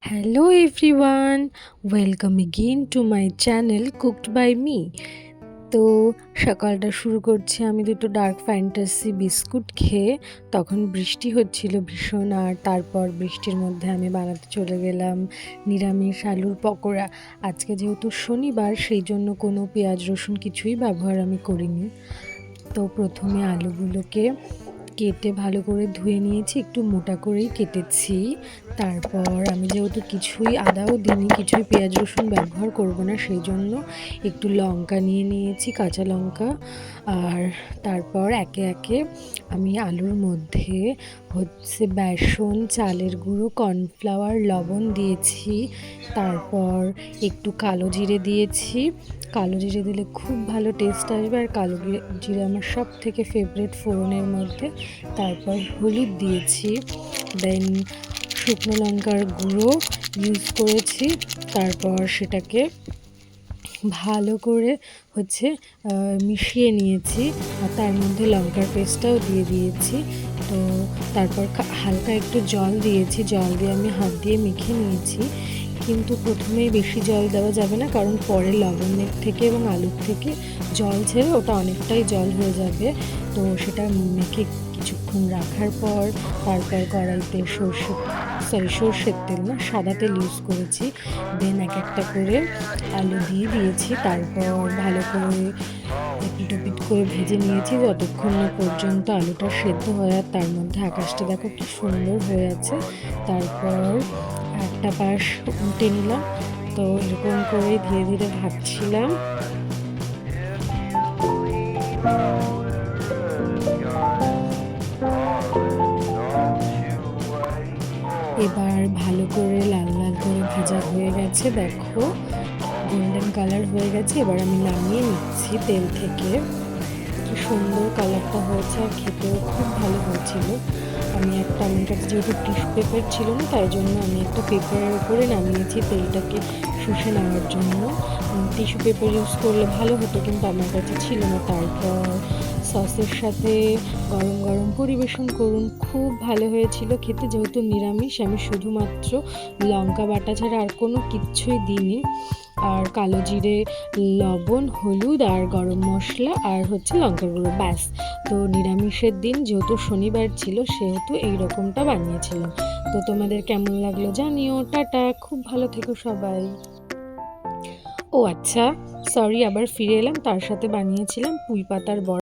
Hello everyone, welcome again to my channel Cooked by me. তো সকালটা শুরু করছি আমি দুটো ডার্ক ফ্যান্টাসি বিস্কুট খেয়ে। তখন বৃষ্টি হচ্ছিল ভীষণ, আর তারপর বৃষ্টির মধ্যে আমি বানাতে চলে গেলাম নিরামিষ আলুর পকোড়া। আজকে যেহেতু শনিবার, সেই জন্য কোনো পেঁয়াজ রসুন কিছুই ব্যবহার আমি করিনি। তো প্রথমে আলুগুলোকে কেটে ভালো করে ধুয়ে নিয়েছি, একটু মোটা করেই কেটেছি। তারপর আমি যেহেতু কিছুই আদাও দিইনি, কিছুই পেঁয়াজ রসুন ব্যবহার করব না, সেই জন্য একটু লঙ্কা নিয়ে নিয়েছি, কাঁচা লঙ্কা। আর তারপর একে একে আমি আলুর মধ্যে বেসন, চালের গুঁড়ো, কর্নফ্লাওয়ার, লবণ দিয়েছি। তারপর একটু কালো জিরে দিয়েছি। কালো জিরে দিলে খুব ভালো টেস্ট আসবে, আর কালো জিরে আমার সব থেকে ফেভারিট ফোড়নের মধ্যে। তারপর হলুদ দিয়েছি, দেন শুকনো লঙ্কার গুঁড়ো ইউজ করেছি। তারপর সেটাকে ভালো করে মিশিয়ে নিয়েছি, আর তার মধ্যে লঙ্কার পেস্টটাও দিয়ে দিয়েছি। তো তারপর হালকা একটু জল দিয়েছি, জল দিয়ে আমি হাত দিয়ে মেখে নিয়েছি। কিন্তু প্রথমেই বেশি জল দেওয়া যাবে না, কারণ পরে লবণের থেকে এবং আলুর থেকে জল ছেড়ে ওটা অনেকটাই জল হয়ে যাবে। তো সেটা মেখে কিছুক্ষণ রাখার পর তারপর কড়াইতে সরষের তেল না, সাদা তেল ইউজ করেছি। দেন এক একটা করে আলু দিয়ে দিয়েছি। তারপর ভালো করে এপিট করে ভেজে নিয়েছি যতক্ষণ না পর্যন্ত আলুটা সেদ্ধ হয়। আর তার মধ্যে আকাশটা দেখো কি সুন্দর হয়ে আছে। তারপর একটা পাশ উল্টে নিলাম। তো এরকম করে ধীরে ধীরে ভাজছিলাম। এবার ভালো করে লাল লাল করে ভাজা হয়ে গেছে, দেখো গোল্ডেন কালার হয়ে গেছে। এবার আমি নামিয়ে নিচ্ছি তেল থেকে। কি সুন্দর কালারটা হয়েছে, আর খেতেও খুব ভালো হয়েছিল। আমার কাছে যেহেতু টিস্যু পেপার ছিল না, তাই জন্য আমি একটা পেপারের উপরে নামিয়েছি তেলটাকে শুষে নেওয়ার জন্য। টিস্যু পেপার ইউজ করলে ভালো হতো, কিন্তু আমার কাছে ছিল না। তারপর সসের সাথে গরম গরম পরিবেশন করুন, খুব ভালো হয়েছিল খেতে। যেহেতু নিরামিষ, আমি শুধুমাত্র লঙ্কা বাটা ছাড়া আর কোনো কিচ্ছুই দিইনি। আর কালো জিরে, লবণ, হলুদ আর গরম মশলা আর লঙ্কার গুঁড়ো, ব্যাস। তো নিরামিষের দিন যেহেতু শনিবার ছিল, সেহেতু এই রকমটা বানিয়েছিলাম। তো তোমাদের কেমন লাগলো জানিও। টাটা, খুব ভালো থেকো সবাই। ও আচ্ছা, সরি, আবার ফিরে এলাম। তার সাথে বানিয়েছিলাম পুঁই পাতার বড়া।